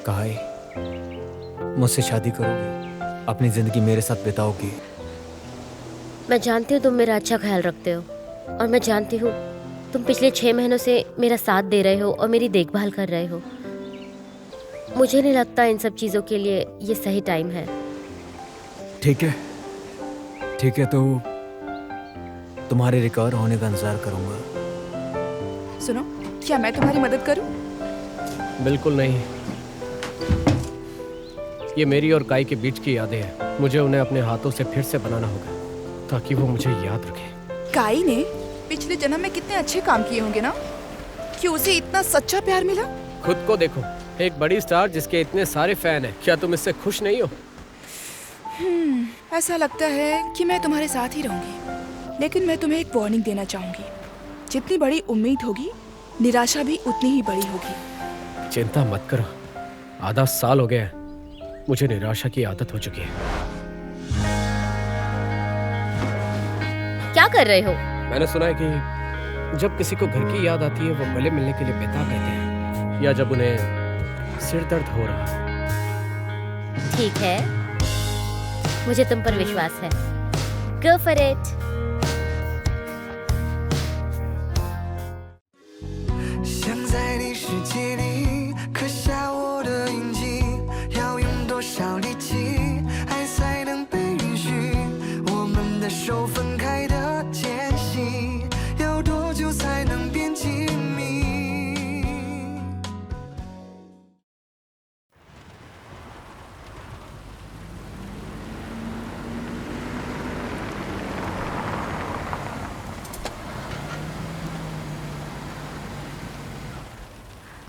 काई, मुझसे शादी करोगे? अपनी जिंदगी मेरे साथ बिताओगी? मैं जानती हूँ तुम मेरा अच्छा ख्याल रखते हो, और मैं जानती हूँ तुम पिछले 6 महीनों से मेरा साथ दे रहे हो और मेरी देखभाल कर रहे हो। मुझे नहीं लगता इन सब चीज़ों के लिए ये सही टाइम है। ठीक है, ठीक है, तो तुम्हारे रिकवर होने का इंतजार करूंगा। सुनो, क्या मैं तुम्हारी मदद करूं? बिल्कुल नहीं। ये मेरी और काई के बीच की यादें हैं। मुझे उन्हें अपने हाथों से फिर से बनाना होगा ताकि वो मुझे याद रखे। काई ने पिछले जन्म में कितने अच्छे काम किए होंगे ना, कि उसे इतना सच्चा प्यार मिला। खुद को देखो, एक बड़ी स्टार जिसके इतने सारे फैन हैं। क्या तुम इससे खुश नहीं हो? ऐसा लगता है कि मैं तुम्हारे साथ ही रहूंगी, लेकिन मैं तुम्हें एक वार्निंग देना चाहूंगी। जितनी बड़ी उम्मीद होगी, निराशा भी उतनी ही बड़ी होगी। चिंता मत करो, आधा साल हो गया है, मुझे निराशा की आदत हो चुकी है। क्या कर रहे हो? मैंने सुना है कि जब किसी को घर की याद आती है वो गले मिलने के लिए बेताब रहते हैं, या जब उन्हें सिर दर्द हो रहा है। ठीक है, मुझे तुम पर विश्वास है। Go for it.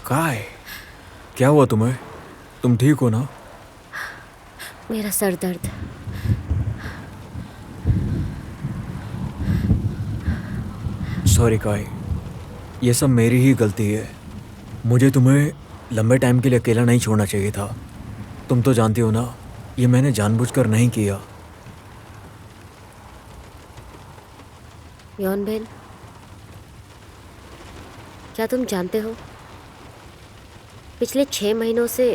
काय, क्या हुआ तुम्हें? तुम ठीक हो ना? मेरा सर दर्द। सॉरी काय, ये सब मेरी ही गलती है। मुझे तुम्हें लंबे टाइम के लिए अकेला नहीं छोड़ना चाहिए था। तुम तो जानती हो ना, ये मैंने जानबूझकर नहीं किया। यॉनबेन, क्या तुम जानते हो, पिछले 6 महीनों से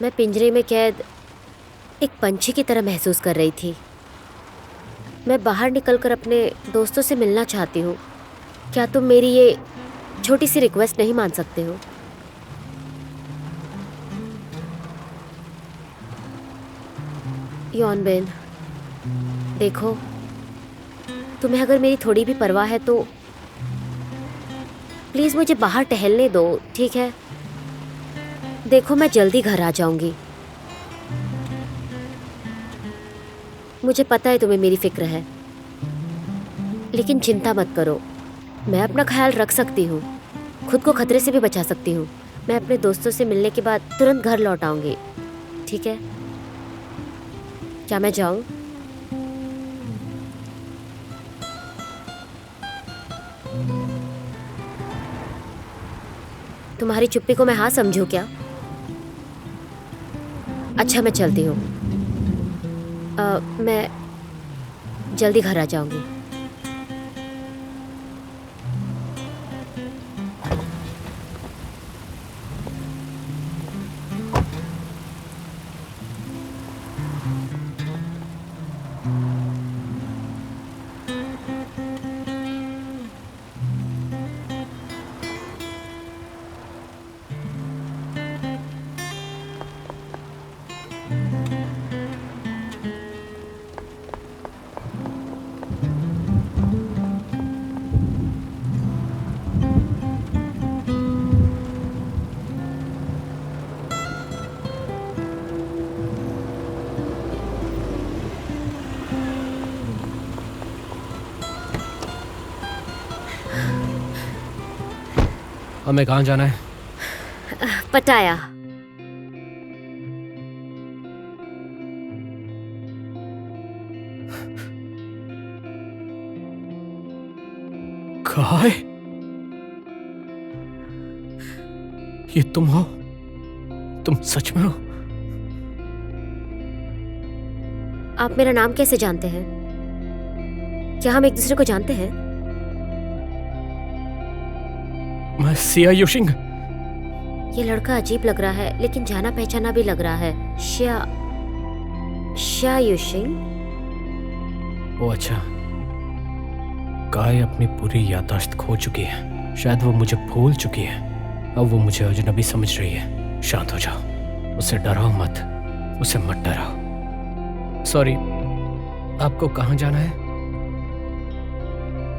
मैं पिंजरे में कैद एक पंछी की तरह महसूस कर रही थी। मैं बाहर निकलकर अपने दोस्तों से मिलना चाहती हूँ। क्या तुम मेरी ये छोटी सी रिक्वेस्ट नहीं मान सकते हो? यॉनबेन, देखो, तुम्हें अगर मेरी थोड़ी भी परवाह है तो प्लीज मुझे बाहर टहलने दो, ठीक है? देखो, मैं जल्दी घर आ जाऊंगी। मुझे पता है तुम्हें मेरी फिक्र है, लेकिन चिंता मत करो, मैं अपना ख्याल रख सकती हूँ, खुद को खतरे से भी बचा सकती हूँ। मैं अपने दोस्तों से मिलने के बाद तुरंत घर लौट आऊंगी, ठीक है? क्या मैं जाऊं? तुम्हारी चुप्पी को मैं हाँ समझूं क्या? अच्छा, मैं चलती हूँ। मैं जल्दी घर आ जाऊंगी। हमें कहाँ जाना है? पटाया। काय, ये तुम हो? तुम सच में हो? आप मेरा नाम कैसे जानते हैं? क्या हम एक दूसरे को जानते हैं? मैं सिया युशिंग, ये लड़का अजीब लग रहा है, लेकिन जाना पहचाना भी लग रहा है। श्या युशिंग। ओ अच्छा, काय अपनी पूरी याददाश्त खो चुकी है। शायद वो मुझे भूल चुकी है। अब वो मुझे अजनबी समझ रही है। शांत हो जाओ, उसे डराओ मत, उसे मत डराओ। सॉरी, आपको कहाँ जाना है?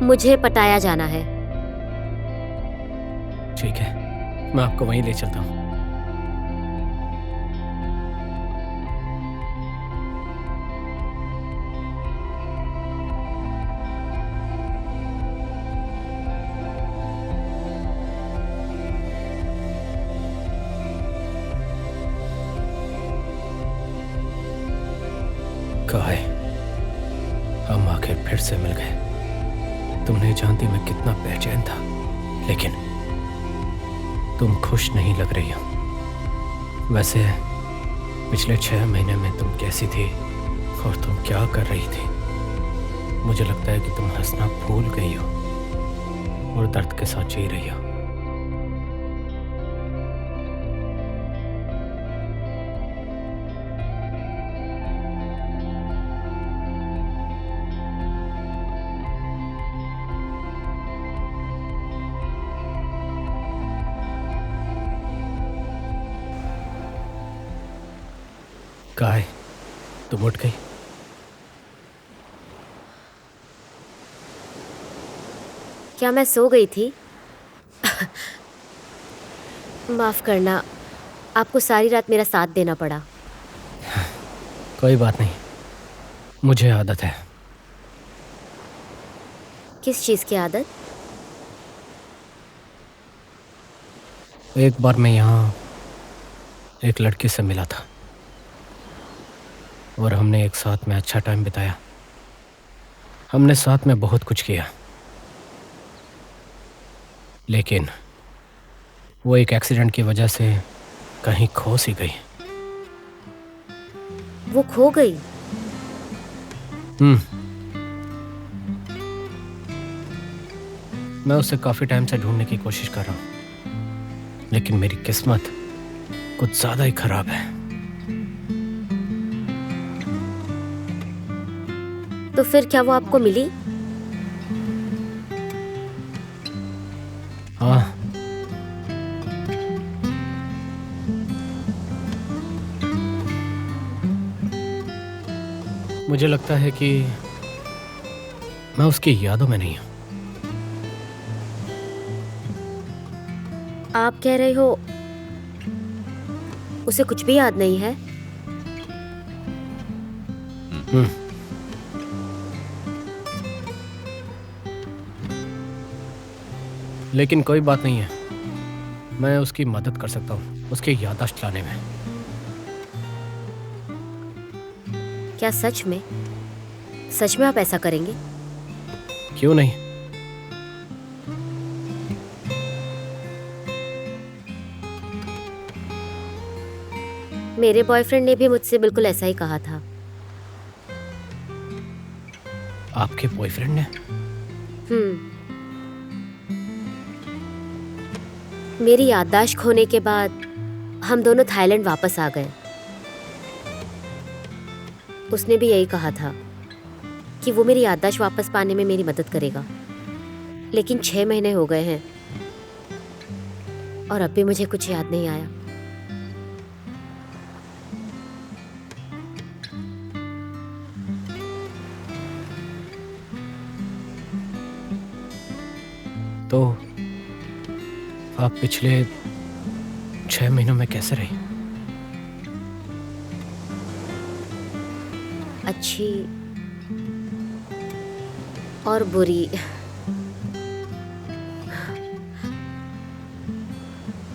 मुझे पटाया जाना है। ठीक है, मैं आपको वहीं ले चलता हूँ। काय, हम आखिर फिर से मिल गए। तुम नहीं जानती मैं कितना बेचैन था, लेकिन तुम खुश नहीं लग रही हो। वैसे पिछले 6 महीने में तुम कैसी थी और तुम क्या कर रही थी? मुझे लगता है कि तुम हंसना भूल गई हो और दर्द के साथ जी रही हो। काय, तुम उठ गई? क्या मैं सो गई थी? माफ करना, आपको सारी रात मेरा साथ देना पड़ा। कोई बात नहीं, मुझे आदत है। किस चीज़ की आदत? एक बार मैं यहाँ एक लड़की से मिला था और हमने एक साथ में अच्छा टाइम बिताया। हमने साथ में बहुत कुछ किया, लेकिन वो एक एक्सीडेंट की वजह से कहीं खो सी गई। वो खो गई? मैं उसे काफी टाइम से ढूंढने की कोशिश कर रहा हूँ, लेकिन मेरी किस्मत कुछ ज्यादा ही खराब है। तो फिर क्या वो आपको मिली? हाँ, मुझे लगता है कि मैं उसकी यादों में नहीं हूँ। आप कह रहे हो उसे कुछ भी याद नहीं है? लेकिन कोई बात नहीं है, मैं उसकी मदद कर सकता हूँ उसकी याददाश्त लाने में। क्या सच में? सच में आप ऐसा करेंगे? क्यों नहीं? मेरे बॉयफ्रेंड ने भी मुझसे बिल्कुल ऐसा ही कहा था। आपके बॉयफ्रेंड ने? मेरी याददाश्त खोने के बाद हम दोनों थाईलैंड वापस आ गए। उसने भी यही कहा था कि वो मेरी याददाश्त वापस पाने में मेरी मदद करेगा। लेकिन 6 महीने हो गए हैं और अब भी मुझे कुछ याद नहीं आया। तो आप पिछले 6 महीनों में कैसे रही? अच्छी और बुरी।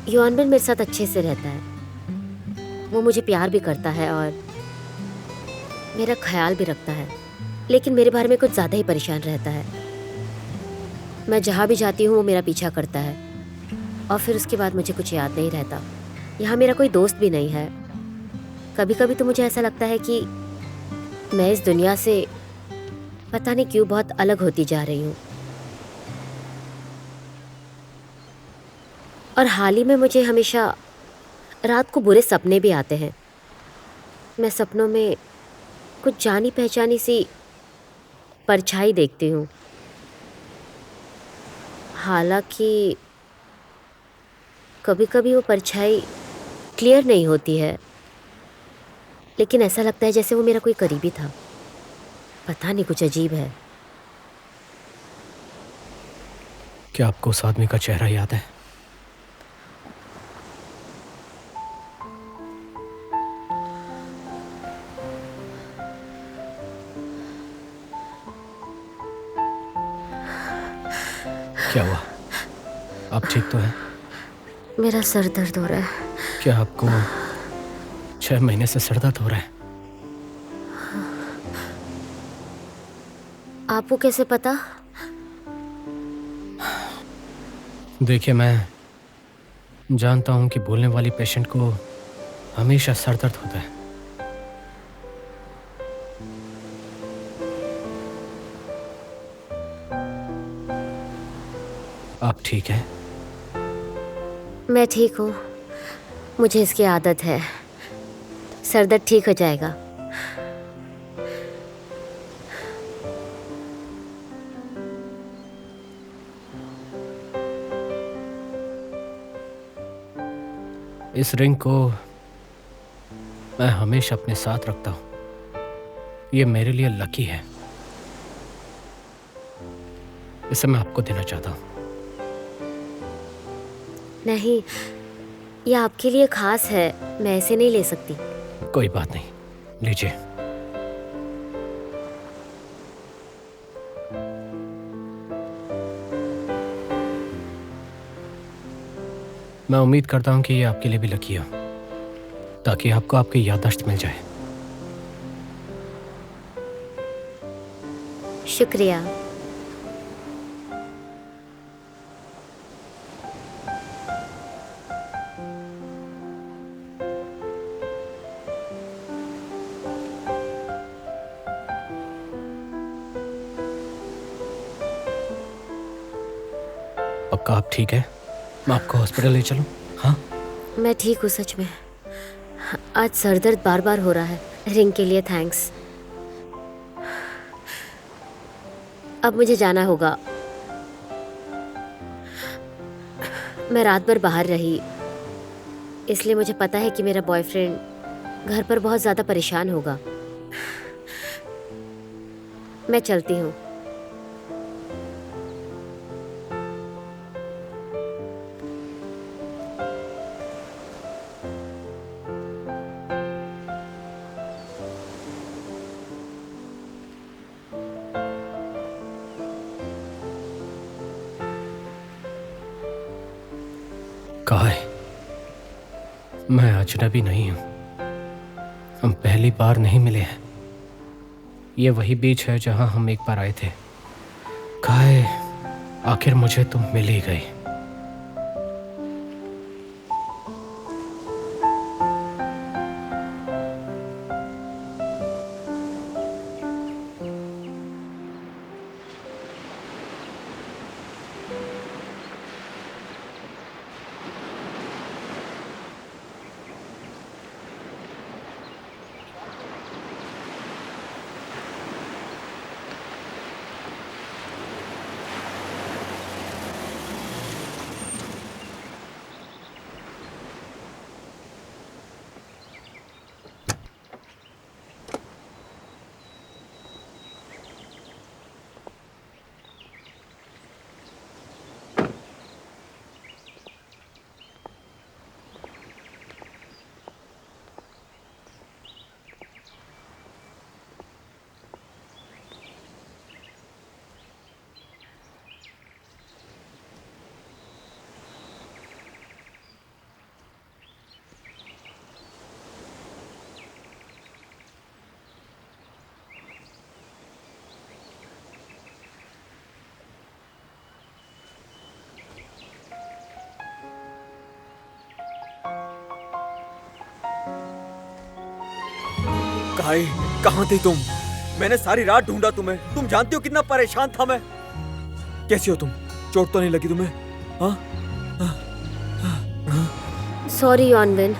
युआनबिन मेरे साथ अच्छे से रहता है। वो मुझे प्यार भी करता है और मेरा ख्याल भी रखता है, लेकिन मेरे बारे में कुछ ज़्यादा ही परेशान रहता है। मैं जहाँ भी जाती हूँ वो मेरा पीछा करता है और फिर उसके बाद मुझे कुछ याद नहीं रहता। यहाँ मेरा कोई दोस्त भी नहीं है। कभी कभी तो मुझे ऐसा लगता है कि मैं इस दुनिया से पता नहीं क्यों बहुत अलग होती जा रही हूँ। और हाल ही में मुझे हमेशा रात को बुरे सपने भी आते हैं। मैं सपनों में कुछ जानी पहचानी सी परछाई देखती हूँ। हालांकि कभी कभी वो परछाई क्लियर नहीं होती है, लेकिन ऐसा लगता है जैसे वो मेरा कोई करीबी था। पता नहीं, कुछ अजीब है। क्या आपको उस आदमी का चेहरा याद है? क्या हुआ? आप ठीक तो हैं? मेरा सर दर्द हो रहा है। क्या आपको 6 महीने से सर दर्द हो रहा है? आपको कैसे पता? देखिए, मैं जानता हूं कि बोलने वाली पेशेंट को हमेशा सर दर्द होता है। आप ठीक हैं? मैं ठीक हूँ। मुझे इसकी आदत है। सर दर्द ठीक हो जाएगा। इस रिंग को मैं हमेशा अपने साथ रखता हूं। ये मेरे लिए लकी है। इसे मैं आपको देना चाहता हूं। नहीं, ये आपके लिए खास है। मैं ऐसे नहीं ले सकती। कोई बात नहीं, लीजिए। मैं उम्मीद करता हूं कि ये आपके लिए भी लकी हो, ताकि आपको आपकी याददाश्त मिल जाए। शुक्रिया। पक्का आप ठीक है? मैं आपको हॉस्पिटल ले चलूं? हाँ, मैं ठीक हूँ सच में। आज सर दर्द बार बार हो रहा है। रिंग के लिए थैंक्स। अब मुझे जाना होगा। मैं रात भर बाहर रही, इसलिए मुझे पता है कि मेरा बॉयफ्रेंड घर पर बहुत ज़्यादा परेशान होगा। मैं चलती हूँ। कहा है, मैं अजनबी नहीं हूं। हम पहली बार नहीं मिले हैं। ये वही बीच है जहां हम एक बार आए थे। कहा है, आखिर मुझे तुम मिल ही गई। काई, कहाँ थी तुम? मैंने सारी रात ढूंढा तुम्हें। तुम जानती हो कितना परेशान था मैं। कैसी हो तुम? चोट तो नहीं लगी तुम्हें? हाँ? सॉरी यॉनविन,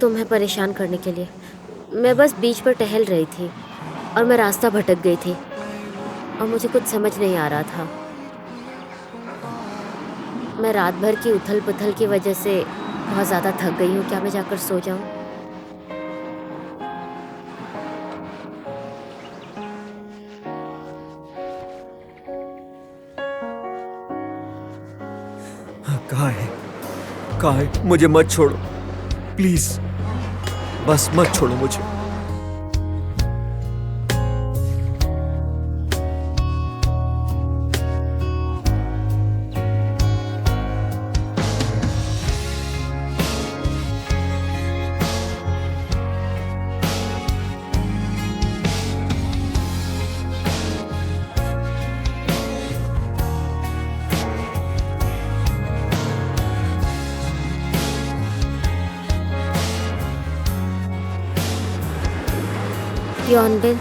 तुम्हें परेशान करने के लिए। मैं बस बीच पर टहल रही थी और मैं रास्ता भटक गई थी और मुझे कुछ समझ नहीं आ रहा था। मैं रात भर की उथल पुथल की वजह से बहुत ज़्यादा थक गई हूँ। क्या मैं जाकर सो जाऊँ? कहाँ है? कहाँ है? मुझे मत छोड़ो प्लीज, बस मत छोड़ो मुझे। यॉनविन,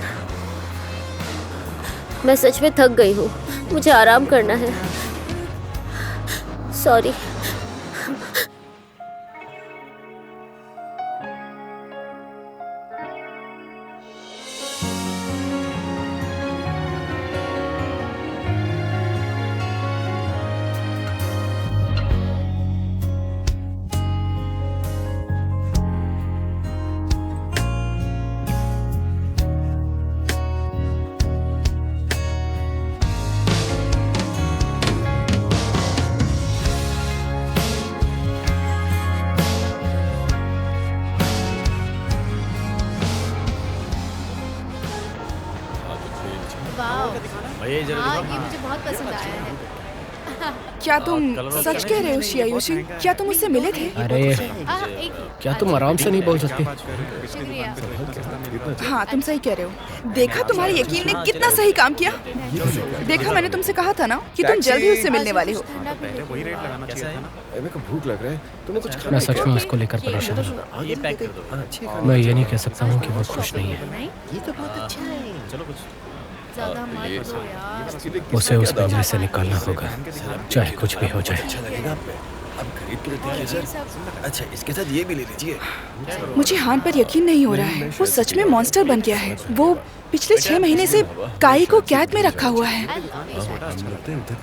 मैं सच में थक गई हूँ, मुझे आराम करना है। सॉरी। हाँ, ये मुझे बहुत पसंद आया है। क्या तुम सच कह रहे हो शियायोशी? क्या तुम उससे मिले थे? अरे क्या तुम आराम से नहीं बोल सकती? शुक्रिया। हाँ, तुम सही कह रहे हो। देखा, तुम्हारे यकीन ने कितना सही काम किया। देखा, मैंने तुमसे कहा था ना कि तुम जल्द ही उससे मिलने वाले हो। मेरे को भूख लग रहा है, तुम्हें कुछ खाना मैं सच में उसको लेकर परेशान हूँ। ये पैक कर दो। मैं ये नहीं कह सकता हूँ कि वो खुश नहीं है। ये तो बहुत अच्छा है। चलो कुछ ज़्यादा मत लो यार। उसे उस पिंजरे से निकालना होगा, चाहे कुछ भी हो जाए। अच्छा लगेगा आप पे। अब खरीद के देते हैं सर। अच्छा, इसके साथ ये भी ले लीजिए। मुझे हान पर यकीन नहीं हो रहा है। वो सच में मॉन्स्टर बन गया है। वो पिछले 6 महीने से काई को कैद में रखा हुआ है।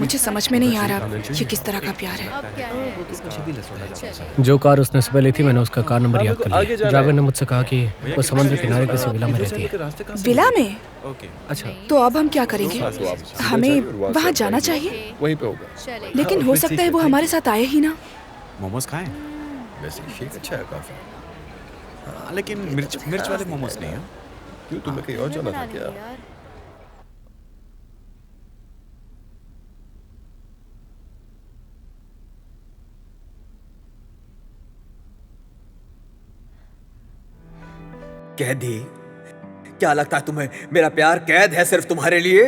मुझे समझ में नहीं आ रहा ये किस तरह का प्यार है। अब क्या है? जो कार उसने सुबह ली थी, मैंने उसका कार नंबर याद कर लिया। ड्राइवर ने मुझसे कहा कि वो समुद्र किनारे किसी विला में रहती है। विला में? अच्छा, तो अब हम क्या करेंगे? हमें वहाँ जाना चाहिए, वहीं पे होगा। चलेगा। लेकिन हो सकता है वो हमारे साथ आए ही ना। मोमोज खाएं? वैसे शेक अच्छा है काफी। हाँ, लेकिन मिर्च वाले मोमोज नहीं है। क्यों, तुम्हें कहीं और जाना था क्या? यार कैदी? क्या लगता है तुम्हें मेरा प्यार कैद है सिर्फ तुम्हारे लिए?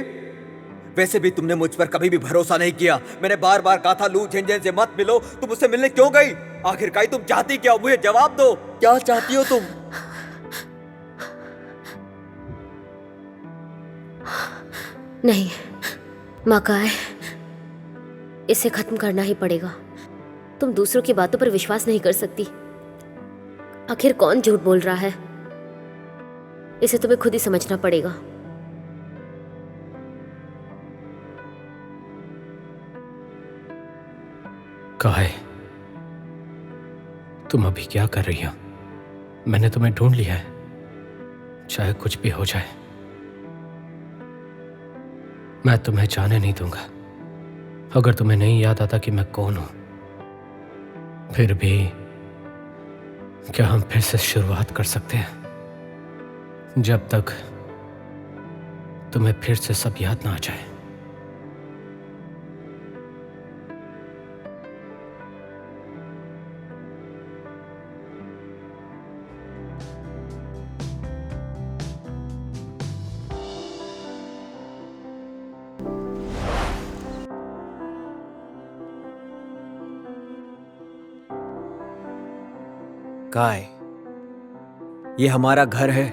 वैसे भी तुमने मुझ पर कभी भी भरोसा नहीं किया। मैंने बार बार कहा था लू झेंझेन से मत मिलो। तुम मुझसे मिलने क्यों गई? आखिरकार तुम चाहती क्या? मुझे जवाब दो, क्या चाहती हो तुम? नहीं मकाए, इसे खत्म करना ही पड़ेगा। तुम दूसरों की बातों पर विश्वास नहीं कर सकती। आखिर कौन झूठ बोल रहा है, इसे तुम्हें खुद ही समझना पड़ेगा। काहे, तुम अभी क्या कर रही हो? मैंने तुम्हें ढूंढ लिया है, चाहे कुछ भी हो जाए। मैं तुम्हें जाने नहीं दूंगा। अगर तुम्हें नहीं याद आता कि मैं कौन हूं, फिर भी क्या हम फिर से शुरुआत कर सकते हैं? जब तक तुम्हें फिर से सब याद ना आ जाए। काय, ये हमारा घर है।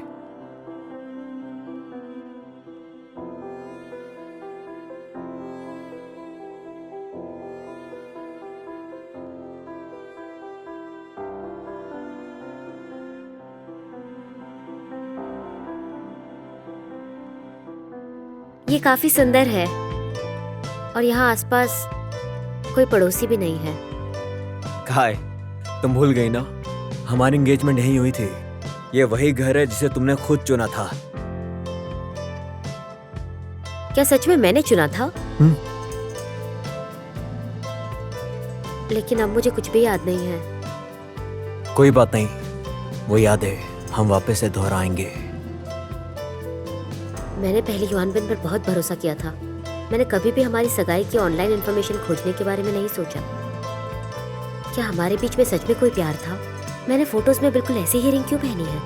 ये काफी सुंदर है और यहाँ आसपास कोई पड़ोसी भी नहीं है। काय, तुम भूल गई ना, हमारी एंगेजमेंट यहीं हुई थी। ये वही घर है जिसे तुमने खुद चुना था। क्या सच में मैंने चुना था? लेकिन अब मुझे कुछ भी याद नहीं है। कोई बात नहीं, वो यादें हम वापस से दोहराएंगे। मैंने पहले युआनबिन पर बहुत भरोसा किया था। मैंने कभी भी हमारी सगाई की ऑनलाइन इंफॉर्मेशन खोजने के बारे में नहीं सोचा। क्या हमारे बीच में सच में कोई प्यार था? मैंने फोटोज में बिल्कुल ऐसी ही रिंग क्यों पहनी है?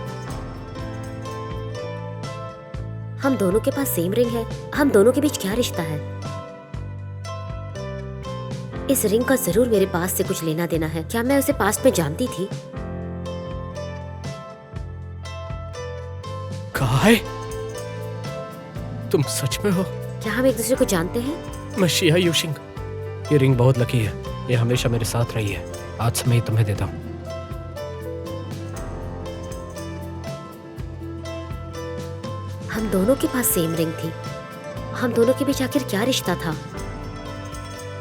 हम दोनों के पास सेम रिंग है। हम दोनों के बीच क्या रिश्ता है? इस रिंग का जरूर मेरे पास से कुछ लेना देना है। क्या मैं उसे पास्ट में जानती थी? काय, तुम सच में हो? क्या हम एक दूसरे को जानते हैं? मैं शिया यूशिंग। ये रिंग बहुत लकी है। ये हमेशा मेरे साथ रही है। आज से मैं ही तुम्हें देता हूँ। हम दोनों के पास सेम रिंग थी। हम दोनों के बीच आखिर क्या रिश्ता था?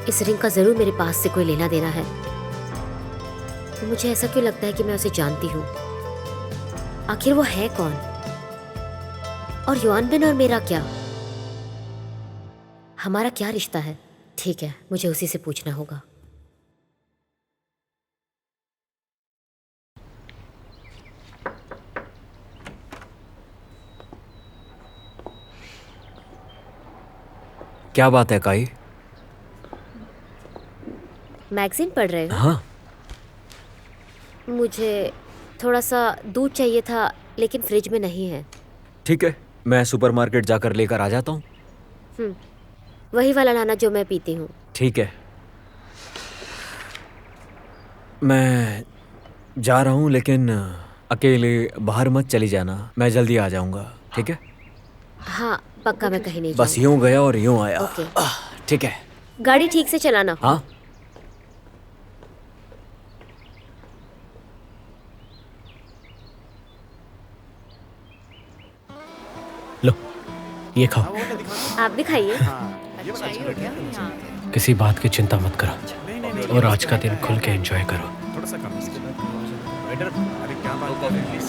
इस रिंग का जरूर मेरे पास से कोई लेना देना है। तो मुझे ऐसा क्यों लगता है कि मैं उसे जानती हूँ? आखिर वो है कौन? और युआनबिन और मेरा क्या? हमारा क्या रिश्ता है? ठीक है, मुझे उसी से पूछना होगा। क्या बात है काई? मैगजीन पढ़ रहे हो? हाँ। मुझे थोड़ा सा दूध चाहिए था, लेकिन फ्रिज में नहीं है। ठीक है, मैं सुपरमार्केट जाकर लेकर आ जाता हूँ। वही वाला लाना जो मैं पीती हूँ। ठीक है, मैं जा रहा हूँ, लेकिन अकेले बाहर मत चली जाना। मैं जल्दी आ जाऊँगा, ठीक है? हाँ पक्का, मैं कहीं नहीं बस जाऊँगी। यूं गया और यूं आया। ओके। ठीक है। गाड़ी ठीक से चलाना। हाँ। लो, ये खाओ। आप भी खाइए। अच्छा ही हो गया। हाँ। किसी बात की चिंता मत करो और आज का दिन खुल के एंजॉय करो। थोड़ा सा कम इसके बाद वेटर, अरे क्या बात कर रहे हैं? प्लीज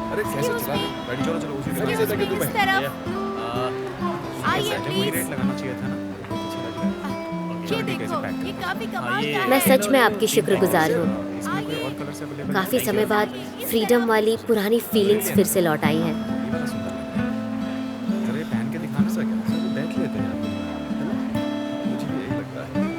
अरे कैसे चला रहे हो? गाड़ी चलो चलो उसी Excuse me, इस तरफ। आइए मुझे रेट प्लीज। लगाना चाहिए था ना। ये देखो, ये काफी कमाल का है। मैं सच में आपकी शुक्रगुजार हूँ। इसमें कोई और कलर से अवेलेबल काफी समय बाद फ्रीडम वाली पुरानी फीलिंग्स फिर से लौट आई हैं। ये वाला सुंदर लग रहा है। जरा ये पहन के दिखाना सर, क्या सर देख लेते हैं, है ना? मुझे भी यही लगता है।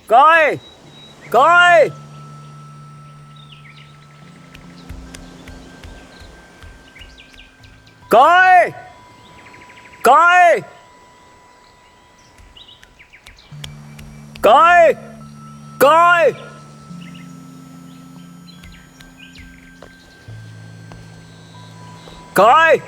काय, काय, काय, काय, काय, काय, काय।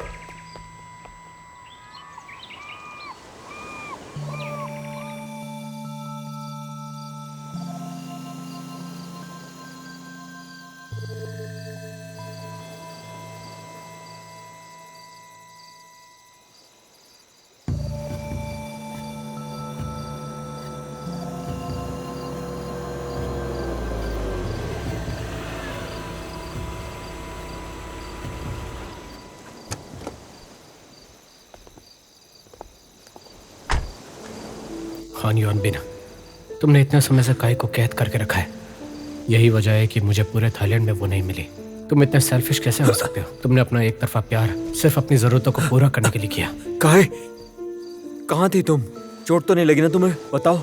खान युआनबिन, तुमने इतने समय से काय को कैद करके रखा है। यही वजह है कि मुझे पूरे थाईलैंड में वो नहीं मिली। तुम इतने सेल्फिश कैसे हो सकते हो? तुमने अपना एक तरफा प्यार सिर्फ अपनी जरूरतों को पूरा करने के लिए किया। काय, कहाँ थी तुम? चोट तो नहीं लगी ना तुम्हें? बताओ।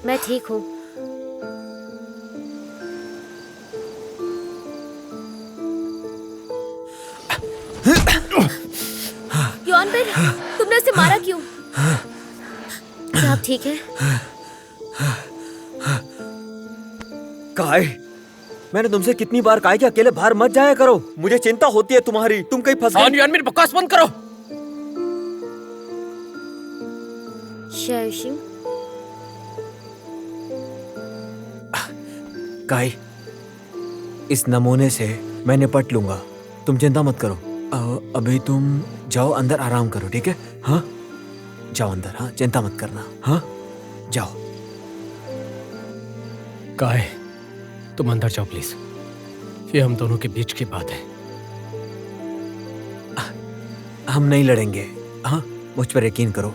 मैं ठीक हूँ। सब ठीक है? काय, मैंने तुमसे कितनी बार कहा कि अकेले बाहर मत जाया करो। मुझे चिंता होती है तुम्हारी, तुम कहीं फंस गए। मेरी बकवास बंद करो। शाओशिंग, काय, इस नमूने से मैं निपट लूंगा, तुम चिंता मत करो। अभी तुम जाओ अंदर आराम करो, ठीक है? हाँ, जाओ अंदर। हाँ, चिंता मत करना। हाँ, जाओ। काय, तुम अंदर जाओ प्लीज। ये हम दोनों के बीच की बात है। हम नहीं लड़ेंगे। हाँ, मुझ पर यकीन करो।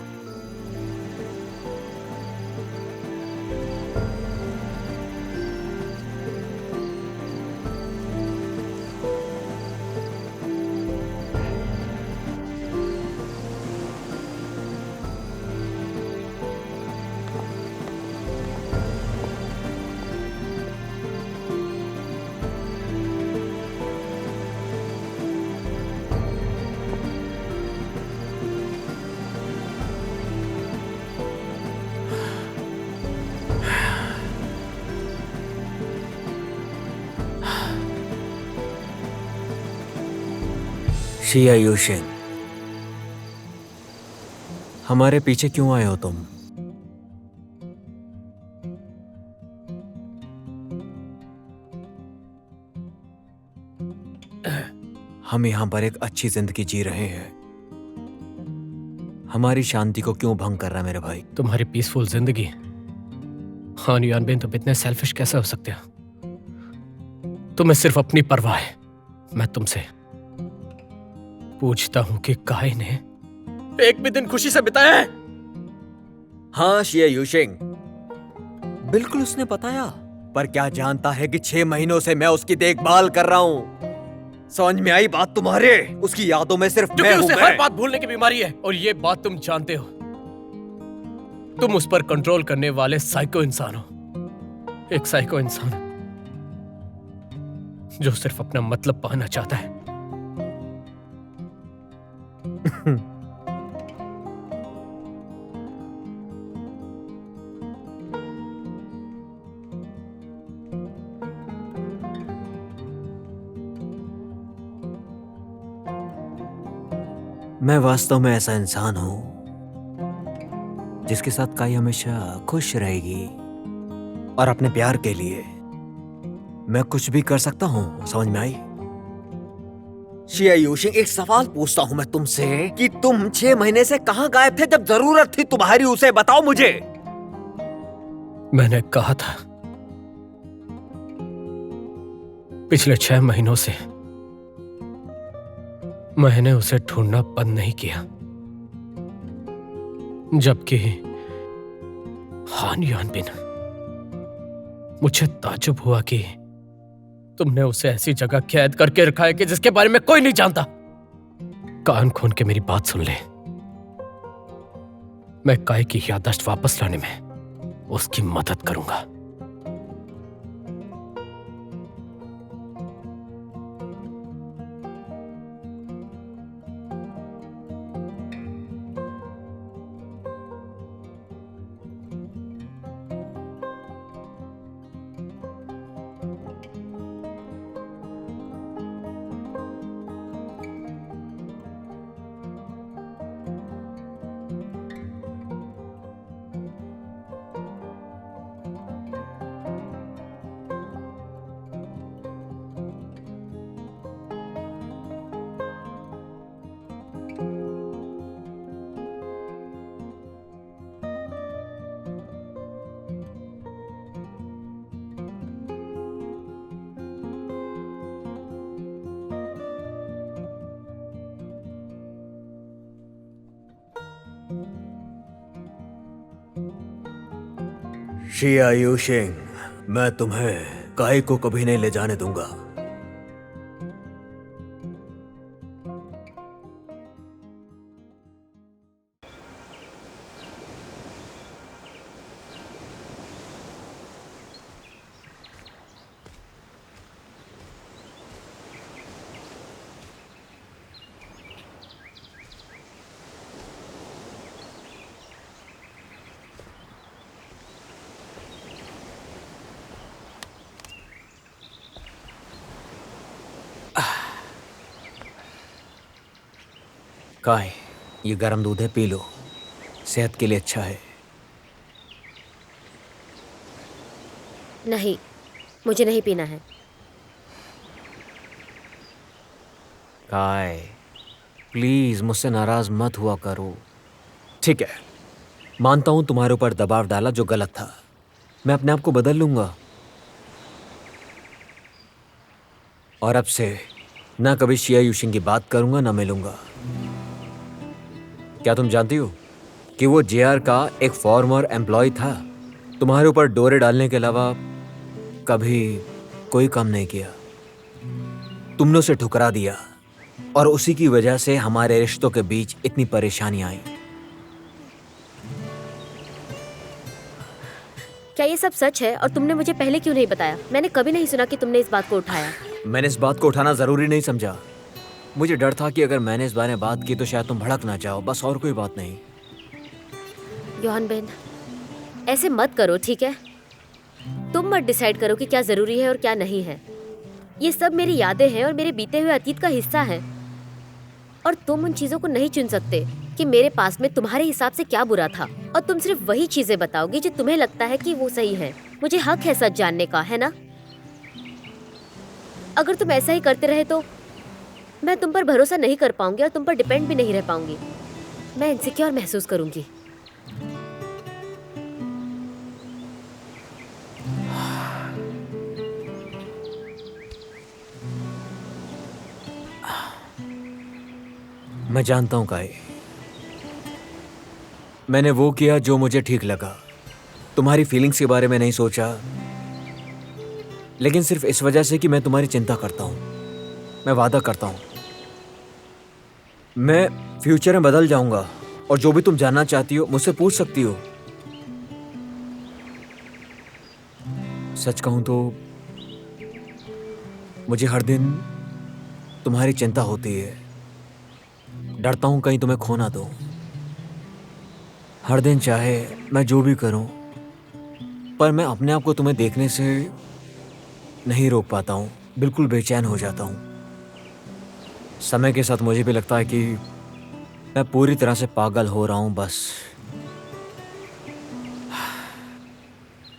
शिया यूशिन, हमारे पीछे क्यों आए हो तुम? हम यहाँ पर एक अच्छी जिंदगी जी रहे हैं। हमारी शांति को क्यों भंग कर रहा है मेरे भाई? तुम्हारी पीसफुल जिंदगी। हान यानबिन, तुम इतने सेल्फिश कैसे हो सकते हो? तुम्हें सिर्फ अपनी परवाह है। मैं तुमसे पूछता हूं कि काय ने एक भी दिन खुशी से बिताया है? हाँ शिया यूशिंग, बिल्कुल उसने बताया। पर क्या जानता है कि 6 महीनों से मैं उसकी देखभाल कर रहा हूँ। समझ में आई बात तुम्हारे? उसकी यादों में सिर्फ मैं हूँ। उसे हर बात भूलने की बीमारी है और ये बात तुम जानते हो। तुम उस पर कंट्रोल करने वाले साइको इंसान हो। एक साइको इंसान जो सिर्फ अपना मतलब पाना चाहता है। मैं वास्तव में ऐसा इंसान हूं जिसके साथ काई हमेशा खुश रहेगी और अपने प्यार के लिए मैं कुछ भी कर सकता हूं। समझ में आई? शिया यूशिंग, एक सवाल पूछता हूं मैं तुमसे कि तुम 6 महीने से कहां गायब थे जब जरूरत थी तुम्हारी? उसे बताओ मुझे। मैंने कहा था पिछले 6 महीनों से मैंने उसे ढूंढना बंद नहीं किया, जबकि हान यानबिन, मुझे ताज्जुब हुआ कि तुमने उसे ऐसी जगह कैद करके रखा है कि जिसके बारे में कोई नहीं जानता। कान खोल के मेरी बात सुन ले। मैं काय की याददाश्त वापस लाने में उसकी मदद करूंगा। शिया यूशिंग, मैं तुम्हें काय को कभी नहीं ले जाने दूंगा। काय, ये गर्म दूध है, पी लो, सेहत के लिए अच्छा है। नहीं, मुझे नहीं पीना है। काय, प्लीज मुझसे नाराज मत हुआ करो। ठीक है, मानता हूं तुम्हारे ऊपर दबाव डाला जो गलत था। मैं अपने आप को बदल लूंगा और अब से ना कभी शिया यूशिंग की बात करूंगा ना मिलूंगा। क्या तुम जानती हो कि वो जेआर का एक फॉर्मर एम्प्लॉय था? तुम्हारे ऊपर डोरे डालने के अलावा कभी कोई काम नहीं किया। तुमने उसे ठुकरा दिया और उसी की वजह से हमारे रिश्तों के बीच इतनी परेशानी आई। क्या ये सब सच है और तुमने मुझे पहले क्यों नहीं बताया? मैंने कभी नहीं सुना कि तुमने इस बात को उठाया। मैंने इस बात को उठाना जरूरी नहीं समझा। मुझे डर था कि अगर मैंने इस बारे में बात की तो शायद तुम भड़क ना जाओ, बस और कोई बात नहीं। योहान बेन, ऐसे मत करो, ठीक है? तुम मत डिसाइड करो कि क्या जरूरी है और क्या नहीं है। ये सब मेरी यादें हैं और मेरे बीते हुए अतीत का हिस्सा है, और तुम उन चीजों को नहीं चुन सकते कि मेरे पास में तुम्हारे हिसाब से क्या बुरा था, और तुम सिर्फ वही चीजें बताओगे जो तुम्हें लगता है कि वो सही है। मुझे हक है सच जानने का, है ना? अगर तुम ऐसा ही करते रहे तो मैं तुम पर भरोसा नहीं कर पाऊंगी और तुम पर डिपेंड भी नहीं रह पाऊंगी। मैं इनसिक्योर महसूस करूंगी। मैं जानता हूं काय, मैंने वो किया जो मुझे ठीक लगा। तुम्हारी फीलिंग्स के बारे में नहीं सोचा, लेकिन सिर्फ इस वजह से कि मैं तुम्हारी चिंता करता हूं। मैं वादा करता हूं मैं फ्यूचर में बदल जाऊंगा और जो भी तुम जानना चाहती हो मुझसे पूछ सकती हो। सच कहूं तो मुझे हर दिन तुम्हारी चिंता होती है। डरता हूं कहीं तुम्हें खो ना दूं। हर दिन चाहे मैं जो भी करूं, पर मैं अपने आप को तुम्हें देखने से नहीं रोक पाता हूं। बिल्कुल बेचैन हो जाता हूं। समय के साथ मुझे भी लगता है कि मैं पूरी तरह से पागल हो रहा हूं। बस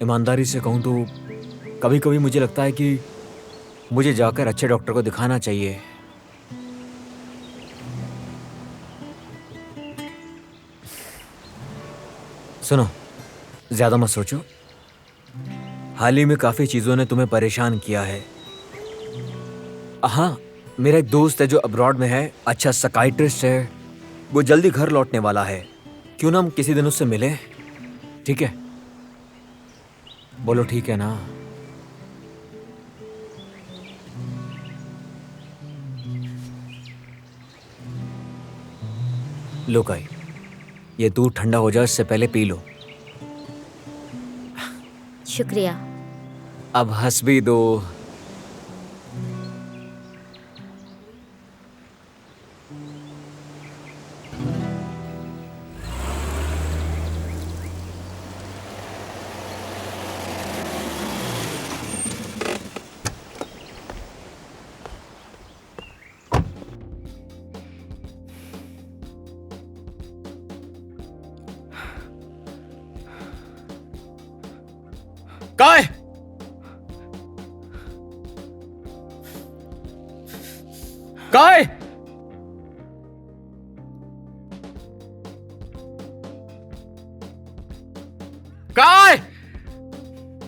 ईमानदारी से कहूं तो कभी कभी मुझे लगता है कि मुझे जाकर अच्छे डॉक्टर को दिखाना चाहिए। सुनो, ज्यादा मत सोचो। हाल ही में काफी चीजों ने तुम्हें परेशान किया है। हाँ, मेरा एक दोस्त है जो अब्रॉड में है, अच्छा साइकियाट्रिस्ट है। वो जल्दी घर लौटने वाला है। क्यों ना हम किसी दिन उससे मिलें? ठीक है? बोलो ठीक है ना? लो काई, ये दूध ठंडा हो जाए इससे पहले पी लो। शुक्रिया। अब हंस भी दो। काय, काय, काय।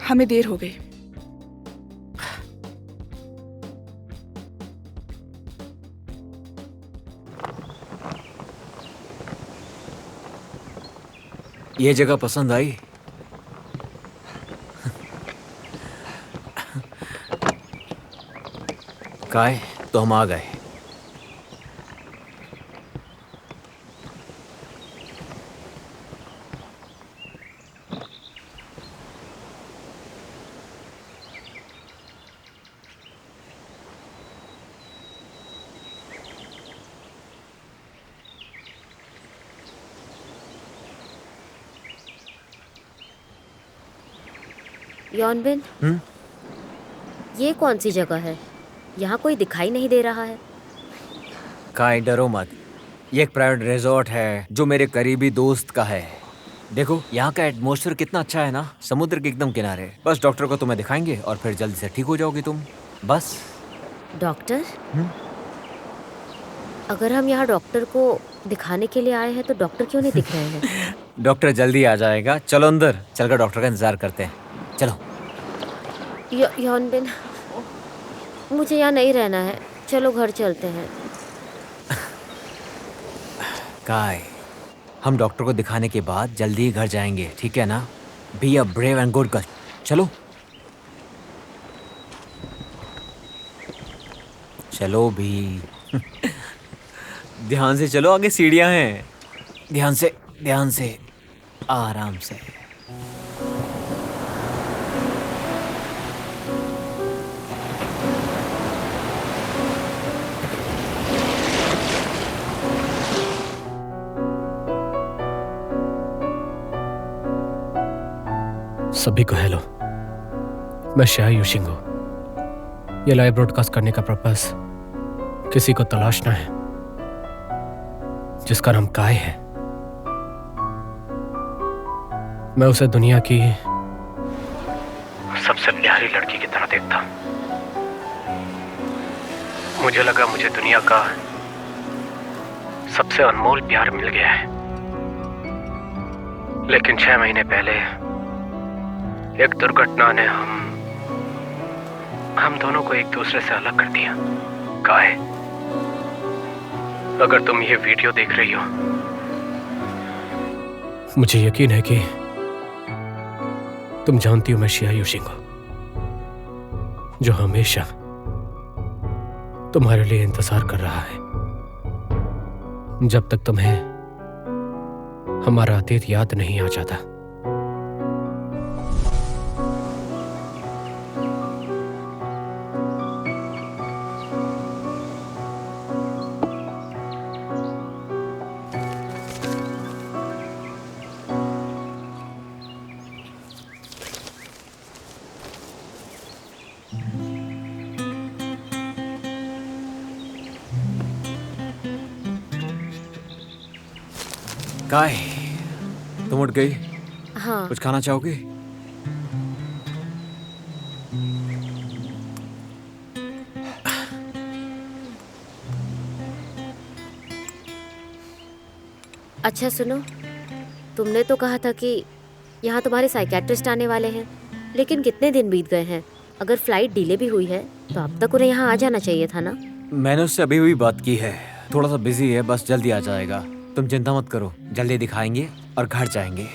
हमें देर हो गई। ये जगह पसंद आई? काय, तो हम आ गए। योनबिन, ये कौन सी जगह है? यहाँ कोई दिखाई नहीं दे रहा है। काय, डरो मत। ये एक प्राइवेट रिजॉर्ट है जो मेरे करीबी दोस्त का है। देखो यहाँ का एटमॉस्फेयर कितना अच्छा है ना, समुद्र के एकदम किनारे। बस डॉक्टर को तुम्हें दिखाएंगे और फिर जल्दी से ठीक हो जाओगी तुम। बस। डॉक्टर? अगर हम यहाँ डॉक्टर को दिखाने के लिए आए हैं तो डॉक्टर क्यों नहीं दिख रहे हैं? डॉक्टर जल्दी आ जाएगा, चलो अंदर चलकर डॉक्टर का इंतजार करते हैं। चलो। यॉनबिन, मुझे यहाँ नहीं रहना है, चलो घर चलते हैं। काय, हम डॉक्टर को दिखाने के बाद जल्दी ही घर जाएंगे, ठीक है ना? Be a brave and good girl. चलो चलो भी। ध्यान से चलो, आगे सीढ़ियां हैं। ध्यान से आराम से। सभी को हेलो, मैं शाह यूशिंग हूं। ये लाइव ब्रॉडकास्ट करने का पर्पस किसी को तलाशना है जिसका नाम काय है। मैं उसे दुनिया की सबसे प्यारी लड़की की तरह देखता। मुझे लगा मुझे दुनिया का सबसे अनमोल प्यार मिल गया है, लेकिन 6 महीने पहले एक दुर्घटना ने हम दोनों को एक दूसरे से अलग कर दिया। काय, अगर तुम ये वीडियो देख रही हो, मुझे यकीन है कि तुम जानती हो मैं शिया यूशिंग हूं, जो हमेशा तुम्हारे लिए इंतजार कर रहा है जब तक तुम्हें हमारा अतीत याद नहीं आ जाता। काय, तुम उठ गई? हाँ। कुछ खाना चाहोगी? अच्छा सुनो, तुमने तो कहा था कि यहाँ तुम्हारे साइकेट्रिस्ट आने वाले हैं, लेकिन कितने दिन बीत गए हैं। अगर फ्लाइट डिले भी हुई है तो अब तक उन्हें यहाँ आ जाना चाहिए था ना। मैंने उससे अभी भी बात की है, थोड़ा सा बिजी है, बस जल्दी आ जाएगा। तुम चिंता मत करो, जल्दी दिखाएंगे और घर जाएंगे।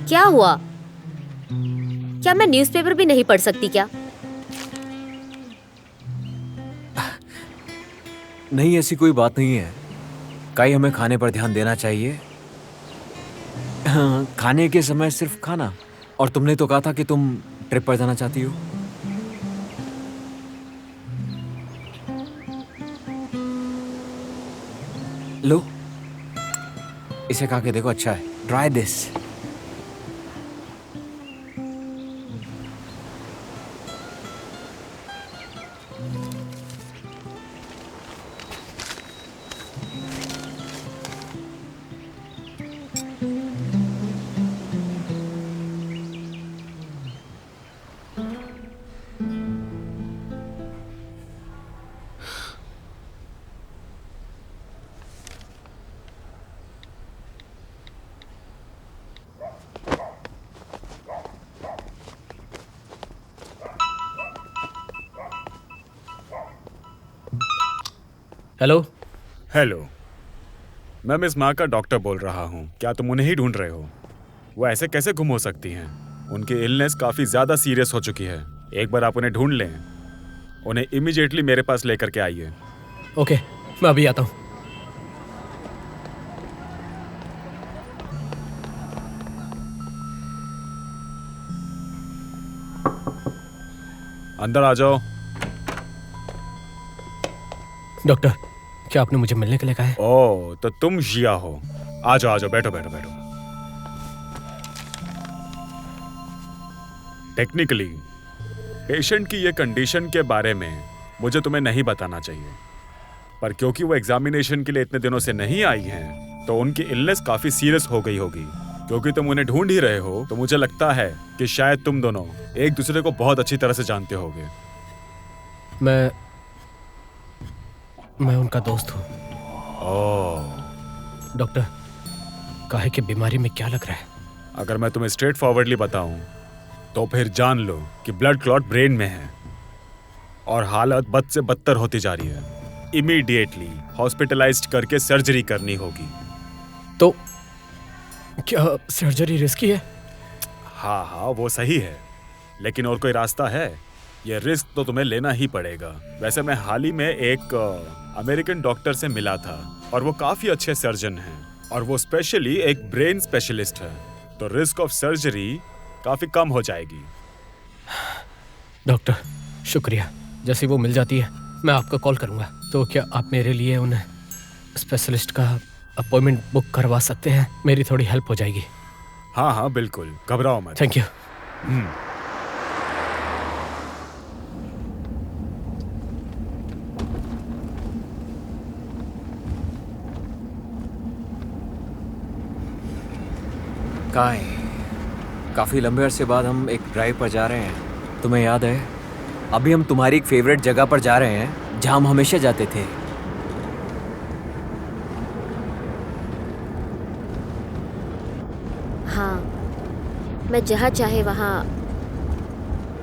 क्या हुआ? क्या मैं न्यूज़पेपर भी नहीं पढ़ सकती क्या? नहीं, ऐसी कोई बात नहीं है। काई, हमें खाने पर ध्यान देना चाहिए। हाँ, खाने के समय सिर्फ खाना। और तुमने तो कहा था कि तुम ट्रिप पर जाना चाहती हो। लो, इसे खा के देखो, अच्छा है। Try this. हेलो। हेलो, मैं मिस माँ का डॉक्टर बोल रहा हूँ। क्या तुम उन्हें ही ढूंढ रहे हो? वो ऐसे कैसे गुम हो सकती हैं? उनकी इलनेस काफ़ी ज़्यादा सीरियस हो चुकी है। एक बार आप उन्हें ढूंढ लें, उन्हें इमीडिएटली मेरे पास लेकर के आइए। ओके, मैं अभी आता हूँ। अंदर आ जाओ। डॉक्टर, क्या आपने मुझे मिलने के लिए कहा है? ओह, तो तुम जिया हो। आ जाओ, बैठो बैठो बैठो। टेक्निकली पेशेंट की ये कंडीशन के बारे में मुझे तुम्हें नहीं बताना चाहिए, पर क्योंकि वो एग्जामिनेशन के लिए इतने दिनों से नहीं आई हैं, तो उनकी इलनेस काफी सीरियस हो गई होगी। क्योंकि तुम उन्हें ढूंढ ही रहे हो, तो मुझे लगता है कि शायद तुम दोनों एक दूसरे को बहुत अच्छी तरह से जानते होगे। मैं उनका दोस्त हूँ। ओह, डॉक्टर, काहे की बीमारी में क्या लग रहा है? अगर मैं तुम्हें स्ट्रेट फॉरवर्डली बताऊं, तो फिर जान लो कि ब्लड क्लॉट ब्रेन में है और हालत बद से बदतर होती जा रही है। इमीडिएटली हॉस्पिटलाइज्ड करके सर्जरी करनी होगी। तो क्या सर्जरी रिस्की है? हाँ, वो सही है, लेकिन और कोई रास्ता है? ये रिस्क तो तुम्हें लेना ही पड़ेगा। वैसे मैं हाल ही में एक अमेरिकन डॉक्टर से मिला था और वो काफी अच्छे सर्जन हैं और वो स्पेशली एक ब्रेन स्पेशलिस्ट है, तो रिस्क ऑफ सर्जरी काफी कम हो जाएगी। डॉक्टर, शुक्रिया। जैसे वो मिल जाती है मैं आपको कॉल करूंगा। तो क्या आप मेरे लिए उन स्पेशलिस्ट का अपॉइंटमेंट बुक करवा सकते हैं? मेरी थोड़ी हेल्प हो जाएगी। हाँ, बिल्कुल, घबराओ मत। Thank you. काय, काफ़ी लंबे अरसे बाद हम एक ड्राइव पर जा रहे हैं। तुम्हें याद है, अभी हम तुम्हारी एक फेवरेट जगह पर जा रहे हैं जहाँ हम हमेशा जाते थे। हाँ, मैं जहाँ चाहे वहाँ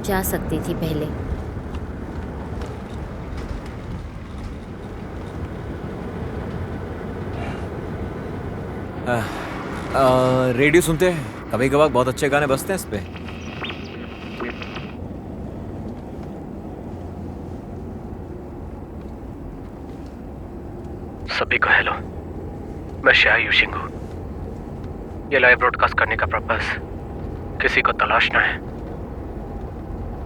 जा सकती थी पहले। रेडियो सुनते हैं, कभी कभार बहुत अच्छे गाने बजते हैं इस पे। सभी को हेलो, मैं शाह यूशिंग हूँ। ये लाइव ब्रॉडकास्ट करने का पर्पस किसी को तलाशना है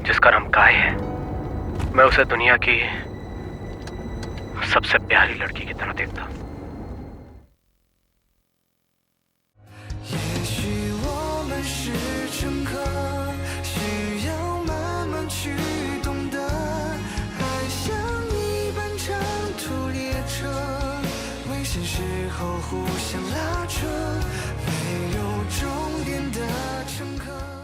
जिसका नाम काय है। मैं उसे दुनिया की सबसे प्यारी लड़की की तरह देखता हूँ।现时候互相拉扯，没有终点的乘客。